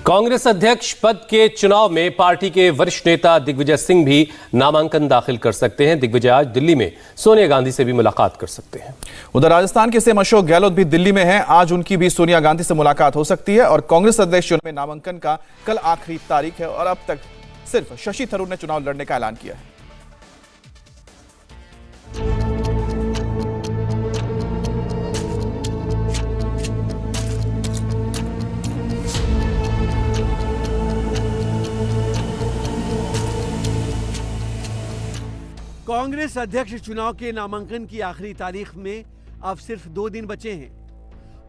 कांग्रेस अध्यक्ष पद के चुनाव में पार्टी के वरिष्ठ नेता दिग्विजय सिंह भी नामांकन दाखिल कर सकते हैं। दिग्विजय आज दिल्ली में सोनिया गांधी से भी मुलाकात कर सकते हैं। उधर राजस्थान के सीएम अशोक गहलोत भी दिल्ली में हैं। आज उनकी भी सोनिया गांधी से मुलाकात हो सकती है और कांग्रेस अध्यक्ष चुनाव में नामांकन का कल आखिरी तारीख है और अब तक सिर्फ शशि थरूर ने चुनाव लड़ने का ऐलान किया है। कांग्रेस अध्यक्ष चुनाव के नामांकन की आखिरी तारीख में अब सिर्फ 2 दिन बचे हैं,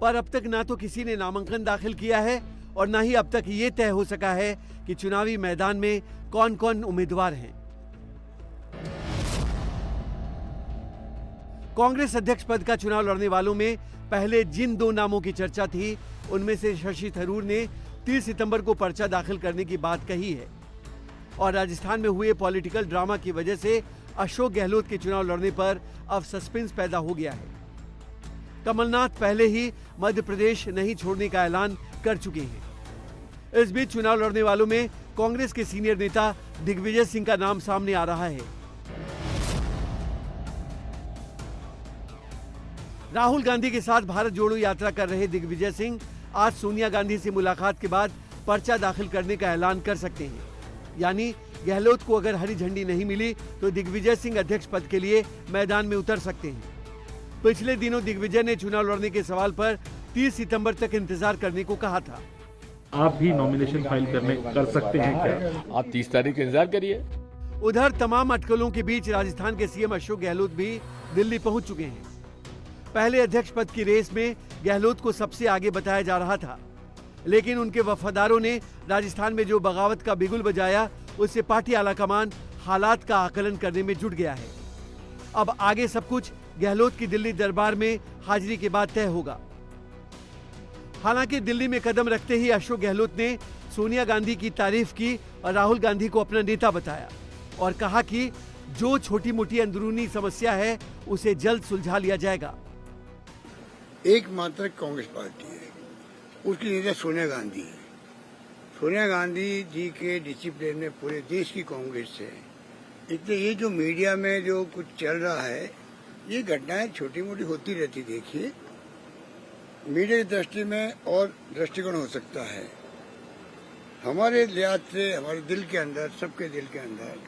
पर अब तक ना तो किसी ने नामांकन दाखिल किया है और ना ही अब तक ये तय हो सका है कि चुनावी मैदान में कौन कौन उम्मीदवार हैं। कांग्रेस अध्यक्ष पद का चुनाव लड़ने वालों में पहले जिन 2 नामों की चर्चा थी, उनमें से शशि थरूर ने 30 सितंबर को पर्चा दाखिल करने की बात कही है और राजस्थान में हुए पॉलिटिकल ड्रामा की वजह से अशोक गहलोत के चुनाव लड़ने पर अब सस्पेंस पैदा हो गया है। कमलनाथ पहले ही मध्य प्रदेश नहीं छोड़ने का ऐलान कर चुके हैं। इस बीच चुनाव लड़ने वालों में कांग्रेस के सीनियर नेता दिग्विजय सिंह का नाम सामने आ रहा है। राहुल गांधी के साथ भारत जोड़ो यात्रा कर रहे दिग्विजय सिंह आज सोनिया गांधी से मुलाकात के बाद पर्चा दाखिल करने का ऐलान कर सकते हैं। यानी गहलोत को अगर हरी झंडी नहीं मिली तो दिग्विजय सिंह अध्यक्ष पद के लिए मैदान में उतर सकते हैं। पिछले दिनों दिग्विजय ने चुनाव लड़ने के सवाल पर 30 सितंबर तक इंतजार करने को कहा था। आप भी नॉमिनेशन फाइल कर सकते हैं क्या? आप 30 तारीख का इंतजार करिए। उधर तमाम अटकलों के बीच राजस्थान के सीएम अशोक गहलोत भी दिल्ली पहुंच चुके हैं। पहले अध्यक्ष पद की रेस में गहलोत को सबसे आगे बताया जा रहा था, लेकिन उनके वफादारों ने राजस्थान में जो बगावत का बिगुल बजाया, उससे पार्टी आलाकमान हालात का आकलन करने में जुट गया है। अब आगे सब कुछ गहलोत की दिल्ली दरबार में हाजिरी के बाद तय होगा। हालांकि दिल्ली में कदम रखते ही अशोक गहलोत ने सोनिया गांधी की तारीफ की और राहुल गांधी को अपना नेता बताया और कहा कि जो छोटी मोटी अंदरूनी समस्या है उसे जल्द सुलझा लिया जाएगा। एकमात्र कांग्रेस पार्टी है, उसकी नेता सोनिया गांधी है। सोनिया गांधी जी के डिसिप्लिन में पूरे देश की कांग्रेस है। इसलिए ये जो मीडिया में जो कुछ चल रहा है, ये घटनाएं छोटी मोटी होती रहती। देखिए, मीडिया की दृष्टि में और दृष्टिकोण हो सकता है। हमारे लिहाज से हमारे दिल के अंदर, सबके दिल के अंदर,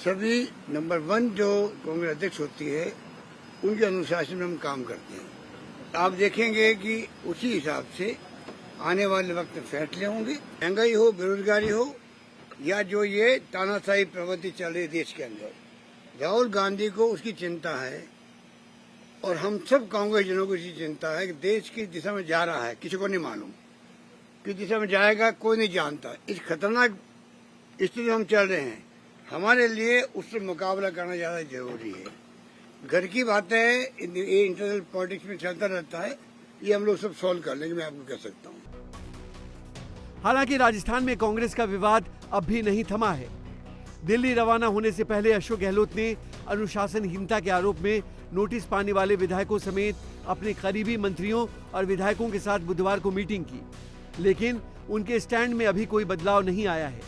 सभी नंबर 1 जो कांग्रेस अध्यक्ष होती है, उनके अनुशासन में हम काम करते हैं। आप देखेंगे कि उसी हिसाब से आने वाले वक्त में फैसले होंगे। महंगाई हो, बेरोजगारी हो, या जो ये तानाशाही प्रवृत्ति चल रही देश के अंदर, राहुल गांधी को उसकी चिंता है और हम सब कांग्रेस जनों को इसकी चिंता है कि देश की दिशा में जा रहा है। किसी को नहीं मालूम किस दिशा में जाएगा, कोई नहीं जानता। इस खतरनाक स्थिति में हम चल रहे हैं। हमारे लिए उससे मुकाबला करना ज्यादा जरूरी है। घर की बातें ये इंटरनल पॉलिटिक्स में चलता रहता है, ये हम लोग सब सॉल्व कर लेंगे, मैं आपको कह सकता हूँ। हालांकि राजस्थान में कांग्रेस का विवाद अब भी नहीं थमा है। दिल्ली रवाना होने से पहले अशोक गहलोत ने अनुशासनहीनता के आरोप में नोटिस पाने वाले विधायकों समेत अपने करीबी मंत्रियों और विधायकों के साथ बुधवार को मीटिंग की, लेकिन उनके स्टैंड में अभी कोई बदलाव नहीं आया है।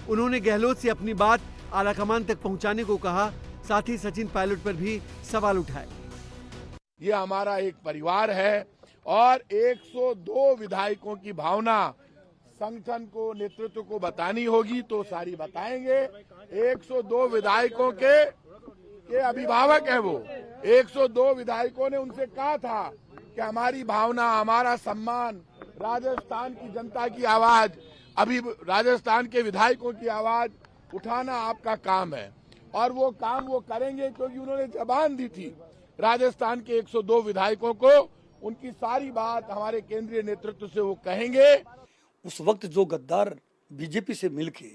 उन्होंने गहलोत से अपनी बात आलाकमान तक पहुंचाने को कहा, साथ ही सचिन पायलट पर भी सवाल उठाए। ये हमारा एक परिवार है और 102 विधायकों की भावना संगठन को, नेतृत्व को बतानी होगी तो सारी बताएंगे। 102 विधायकों के अभिभावक है वो। 102 विधायकों ने उनसे कहा था कि हमारी भावना, हमारा सम्मान, राजस्थान की जनता की आवाज, अभी राजस्थान के विधायकों की आवाज उठाना आपका काम है और वो काम वो करेंगे, क्योंकि उन्होंने जबान दी थी राजस्थान के 102 विधायकों को। उनकी सारी बात हमारे केंद्रीय नेतृत्व से वो कहेंगे। उस वक्त जो गद्दार बीजेपी से मिलके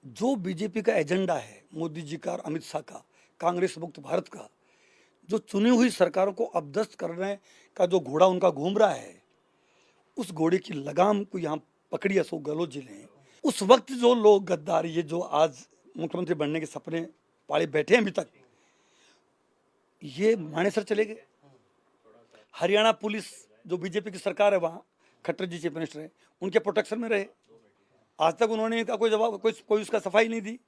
जो बीजेपी का एजेंडा है, मोदी जी का और अमित शाह का, कांग्रेस मुक्त भारत का, जो चुनी हुई सरकारों को अपदस्त करने का जो घोड़ा उनका घूम रहा है, उस घोड़े की लगाम को यहाँ पकड़ी अशोक गहलोत जी ने। उस वक्त जो लोग गद्दार, ये जो आज मुख्यमंत्री बनने के सपने पाले बैठे हैं, अभी तक ये मानेसर चले गए। हरियाणा पुलिस जो बीजेपी की सरकार है, वहाँ खट्टर जी चीफ मिनिस्टर हैं, उनके प्रोटेक्शन में रहे। आज तक उन्होंने इनका कोई जवाब, कोई उसका सफाई नहीं दी।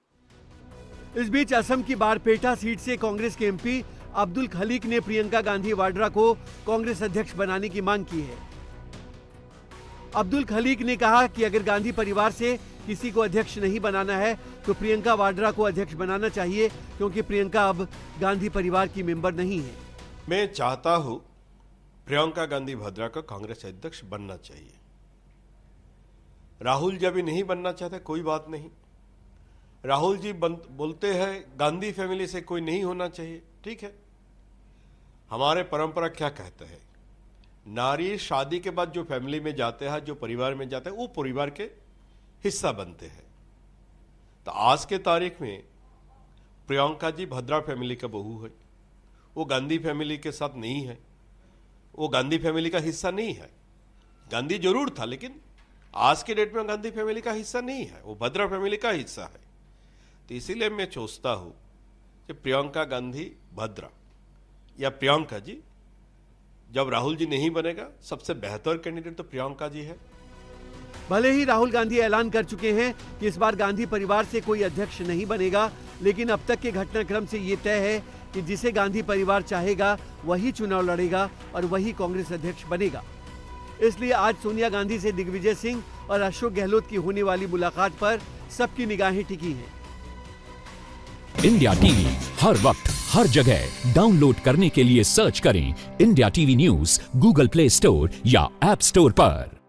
इस बीच असम की बारपेटा सीट से कांग्रेस के एमपी अब्दुल खलीक ने प्रियंका गांधी वाड्रा को कांग्रेस अध्यक्ष बनाने की मांग की है। अब्दुल खलीक ने कहा कि अगर गांधी परिवार से किसी को अध्यक्ष नहीं बनाना है तो प्रियंका वाड्रा को अध्यक्ष बनाना चाहिए, क्योंकि प्रियंका अब गांधी परिवार की मेंबर नहीं है। मैं चाहता हूं प्रियंका गांधी वाड्रा को कांग्रेस अध्यक्ष बनना चाहिए। राहुल जी अभी नहीं बनना चाहते, कोई बात नहीं। राहुल जी बोलते हैं गांधी फैमिली से कोई नहीं होना चाहिए, ठीक है। हमारे परंपरा क्या कहते हैं, नारी शादी के बाद जो फैमिली में जाते हैं, जो परिवार में जाते हैं, वो परिवार के हिस्सा बनते हैं। तो आज के तारीख में प्रियंका जी वाड्रा फैमिली का बहू है, वो गांधी फैमिली के साथ नहीं है, वो गांधी फैमिली का हिस्सा नहीं है। गांधी जरूर था, लेकिन आज के डेट में गांधी फैमिली का हिस्सा नहीं है, वो वाड्रा फैमिली का हिस्सा है। तो इसीलिए मैं सोचता हूं कि प्रियंका गांधी वाड्रा या प्रियंका जी, जब राहुल जी नहीं बनेगा, सबसे बेहतर कैंडिडेट तो प्रियंका जी है। भले ही राहुल गांधी ऐलान कर चुके हैं कि इस बार गांधी परिवार से कोई अध्यक्ष नहीं बनेगा, लेकिन अब तक के घटनाक्रम से ये तय है कि जिसे गांधी परिवार चाहेगा वही चुनाव लड़ेगा और वही कांग्रेस अध्यक्ष बनेगा। इसलिए आज सोनिया गांधी से दिग्विजय सिंह और अशोक गहलोत की होने वाली मुलाकात पर सबकी निगाहें टिकी हैं। इंडिया टीवी हर वक्त हर जगह डाउनलोड करने के लिए सर्च करें India TV news Google play store या ऐप स्टोर पर।